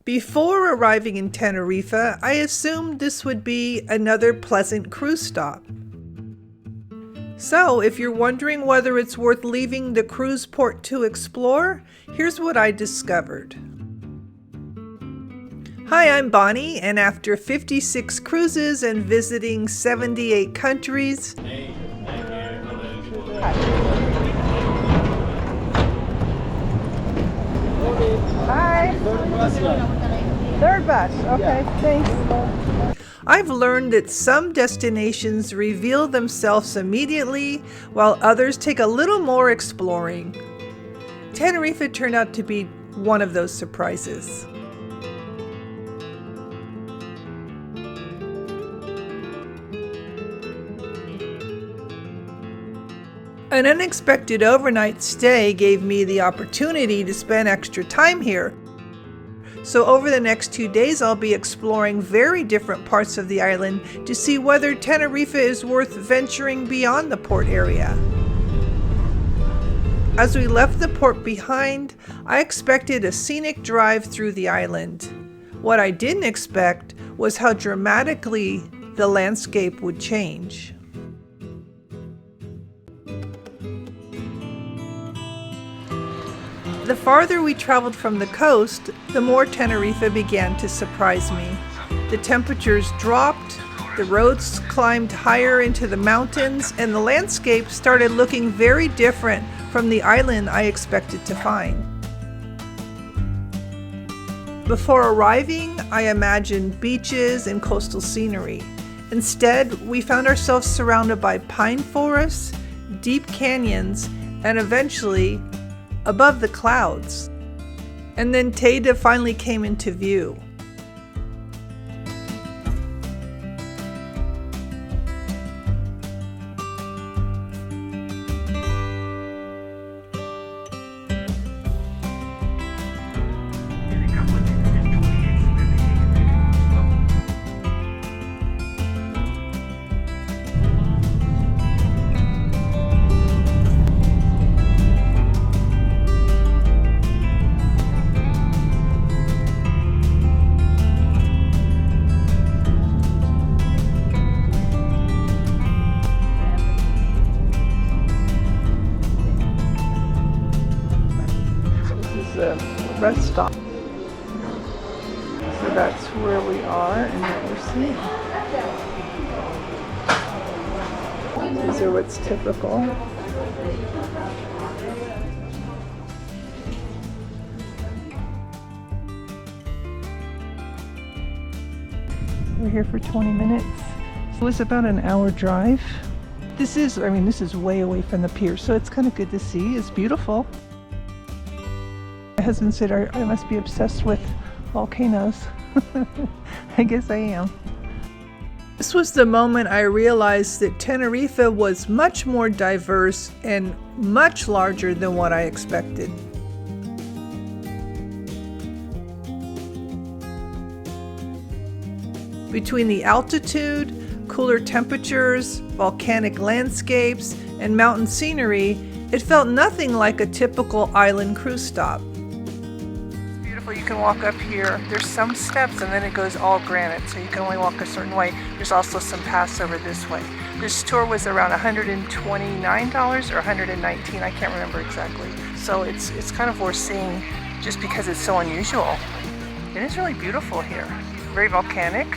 Before arriving in Tenerife, I assumed this would be another pleasant cruise stop. So, if you're wondering whether it's worth leaving the cruise port to explore, here's what I discovered. Hi, I'm Bonnie, and after 56 cruises and visiting 78 countries, Hi. Third bus. Okay, thanks. I've learned that some destinations reveal themselves immediately, while others take a little more exploring. Tenerife turned out to be one of those surprises. An unexpected overnight stay gave me the opportunity to spend extra time here. So over the next 2 days, I'll be exploring very different parts of the island to see whether Tenerife is worth venturing beyond the port area. As we left the port behind, I expected a scenic drive through the island. What I didn't expect was how dramatically the landscape would change. The farther we traveled from the coast, the more Tenerife began to surprise me. The temperatures dropped, the roads climbed higher into the mountains, and the landscape started looking very different from the island I expected to find. Before arriving, I imagined beaches and coastal scenery. Instead, we found ourselves surrounded by pine forests, deep canyons, and eventually above the clouds. And then Teide finally came into view. Rest stop. So that's where we are and what we're seeing. These are what's typical. We're here for 20 minutes. It was about an hour drive. This is way away from the pier, so it's kind of good to see. It's beautiful. My husband said I must be obsessed with volcanoes. I guess I am. This was the moment I realized that Tenerife was much more diverse and much larger than what I expected. Between the altitude, cooler temperatures, volcanic landscapes, and mountain scenery, it felt nothing like a typical island cruise stop. You can walk up here. There's some steps and then it goes all granite, so you can only walk a certain way. There's also some paths over this way. This tour was around $129 or $119, I can't remember exactly. So it's kind of worth seeing just because it's so unusual. It is really beautiful here. Very volcanic.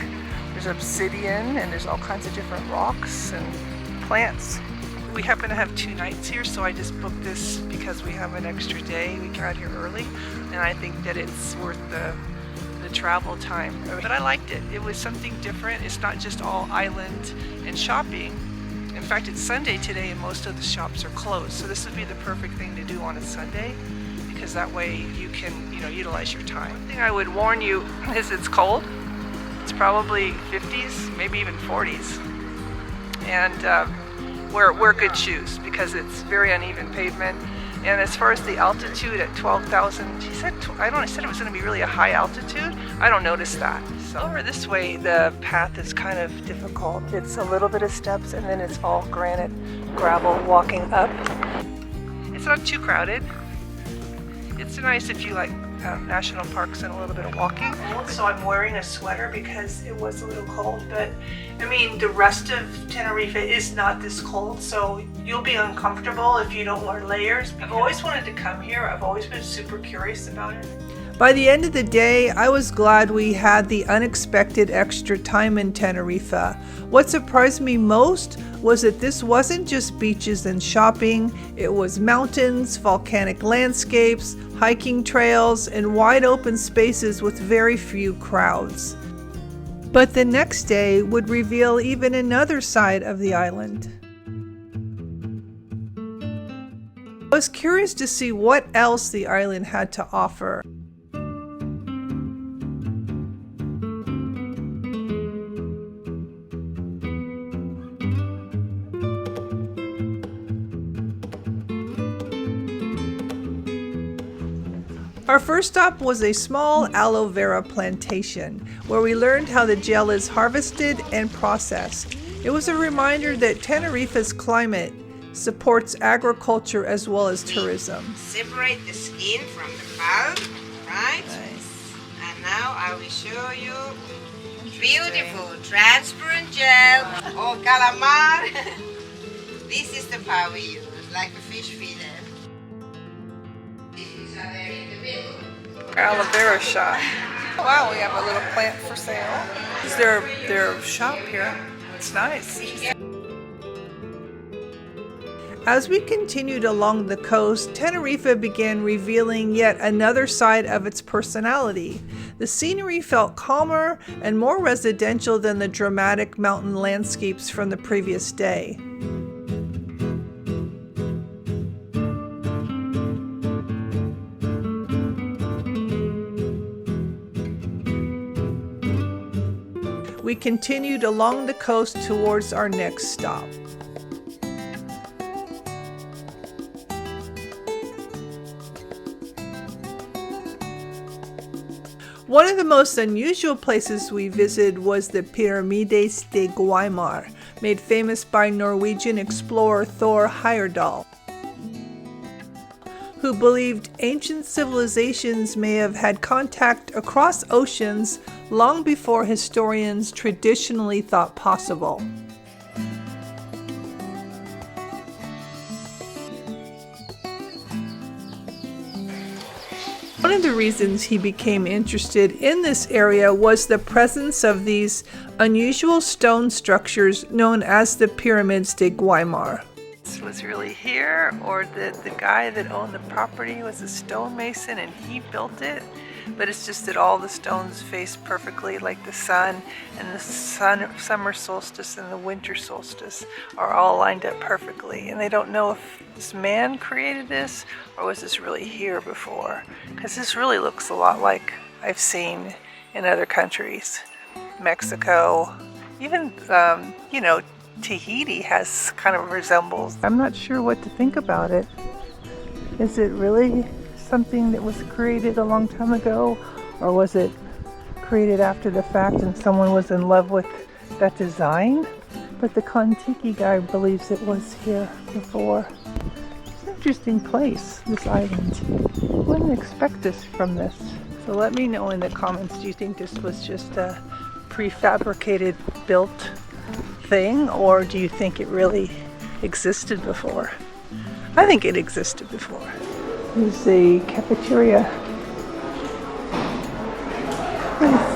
There's obsidian and there's all kinds of different rocks and plants. We happen to have 2 nights here, so I just booked this because we have an extra day. We got here early, and I think that it's worth the travel time. But I liked it. It was something different. It's not just all island and shopping. In fact, it's Sunday today, and most of the shops are closed. So this would be the perfect thing to do on a Sunday, because that way you can, utilize your time. One thing I would warn you is it's cold. It's probably 50s, maybe even 40s, and wear good shoes because it's very uneven pavement. And as far as the altitude at 12,000, I said it was going to be really a high altitude. I don't notice that. So over this way, the path is kind of difficult. It's a little bit of steps and then it's all granite, gravel walking up. It's not too crowded. It's nice if you like national parks and a little bit of walking. So I'm wearing a sweater because it was a little cold, but I mean the rest of Tenerife is not this cold, so you'll be uncomfortable if you don't wear layers. I've always wanted to come here. I've always been super curious about it. By the end of the day, I was glad we had the unexpected extra time in Tenerife. What surprised me most was that this wasn't just beaches and shopping. It was mountains, volcanic landscapes, hiking trails, and wide open spaces with very few crowds. But the next day would reveal even another side of the island. I was curious to see what else the island had to offer. Our first stop was a small aloe vera plantation, where we learned how the gel is harvested and processed. It was a reminder that Tenerife's climate supports agriculture as well as tourism. Separate the skin from the pulp, right? Nice. And now I will show you beautiful transparent gel or calamar. This is the part we use, like a fish feeder. Aloe vera shop. Wow, we have a little plant for sale. Is their shop here? It's nice. As we continued along the coast, Tenerife began revealing yet another side of its personality. The scenery felt calmer and more residential than the dramatic mountain landscapes from the previous day. We continued along the coast towards our next stop. One of the most unusual places we visited was the Pyramids of Güímar, made famous by Norwegian explorer Thor Heyerdahl, who believed ancient civilizations may have had contact across oceans long before historians traditionally thought possible. One of the reasons he became interested in this area was the presence of these unusual stone structures known as the Pyramids of Güímar. This was really here, or the guy that owned the property was a stonemason and he built it, but it's just that all the stones face perfectly, like the sun, and the summer solstice and the winter solstice are all lined up perfectly, and they don't know if this man created this or was this really here before, because this really looks a lot like I've seen in other countries. Mexico, even Tahiti has kind of resembles. I'm not sure what to think about it. Is it really something that was created a long time ago, or was it created after the fact and someone was in love with that design? But the Kon-Tiki guy believes it was here before. It's an interesting place, this island. Wouldn't expect this from this. So let me know in the comments, do you think this was just a prefabricated built thing, or do you think it really existed before? I think it existed before. There's a cafeteria. Nice.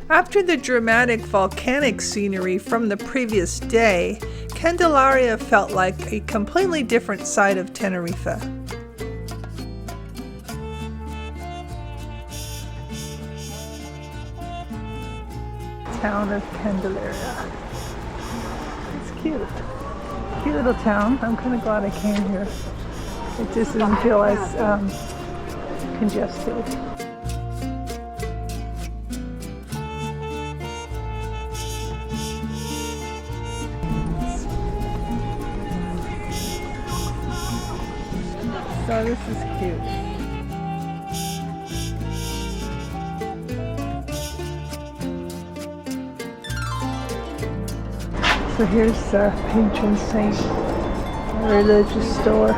After the dramatic volcanic scenery from the previous day, Candelaria felt like a completely different side of Tenerife. Town of Candelaria. It's cute. Cute little town. I'm kind of glad I came here. It just doesn't feel as congested. So this is cute. So here's the patron saint, a religious store.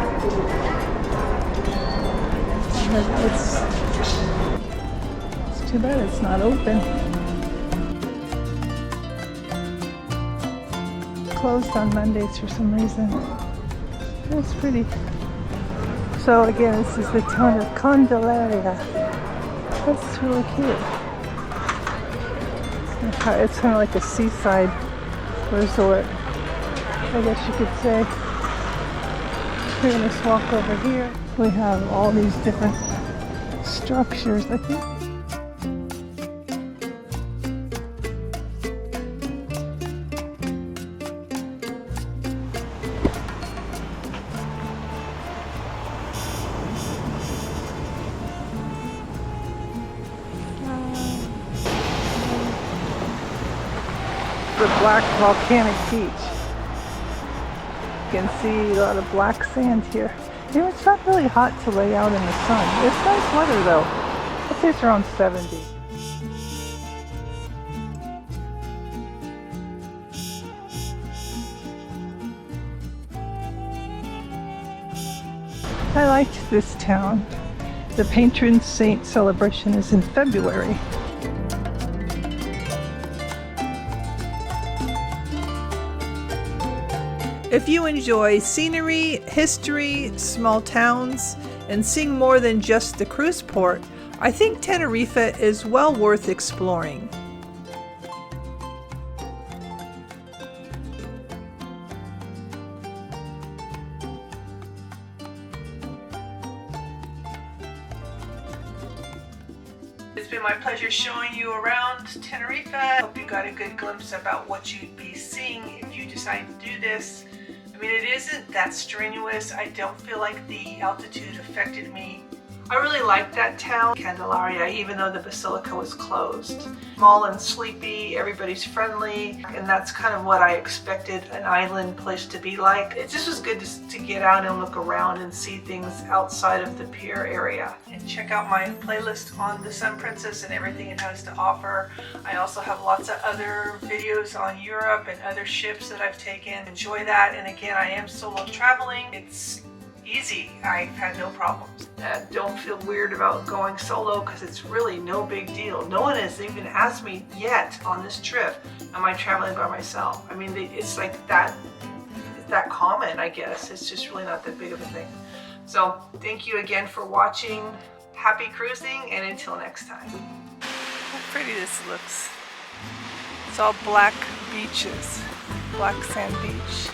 It's too bad it's not open. Closed on Mondays for some reason. That's pretty. So again, this is the town of Candelaria. That's really cute. It's kind of like a seaside resort, I guess you could say. We're gonna just walk over here. We have all these different structures, I think. The black volcanic beach. You can see a lot of black sand here. You know, it's not really hot to lay out in the sun. It's nice weather though. I'd say it's around 70. I liked this town. The patron saint celebration is in February. If you enjoy scenery, history, small towns, and seeing more than just the cruise port, I think Tenerife is well worth exploring. It's been my pleasure showing you around Tenerife. I hope you got a good glimpse about what you'd be seeing if you decide to do this. I mean, it isn't that strenuous. I don't feel like the altitude affected me. I really liked that town, Candelaria, even though the basilica was closed. Small and sleepy, everybody's friendly, and that's kind of what I expected an island place to be like. It just was good to get out and look around and see things outside of the pier area. And check out my playlist on the Sun Princess and everything it has to offer. I also have lots of other videos on Europe and other ships that I've taken. Enjoy that, and again, I am solo traveling. It's easy. I've had no problems. Don't feel weird about going solo because it's really no big deal. No one has even asked me yet on this trip, am I traveling by myself? I mean, it's like that common, I guess. It's just really not that big of a thing. So thank you again for watching. Happy cruising, and until next time. How pretty this looks. It's all black beaches, black sand beach.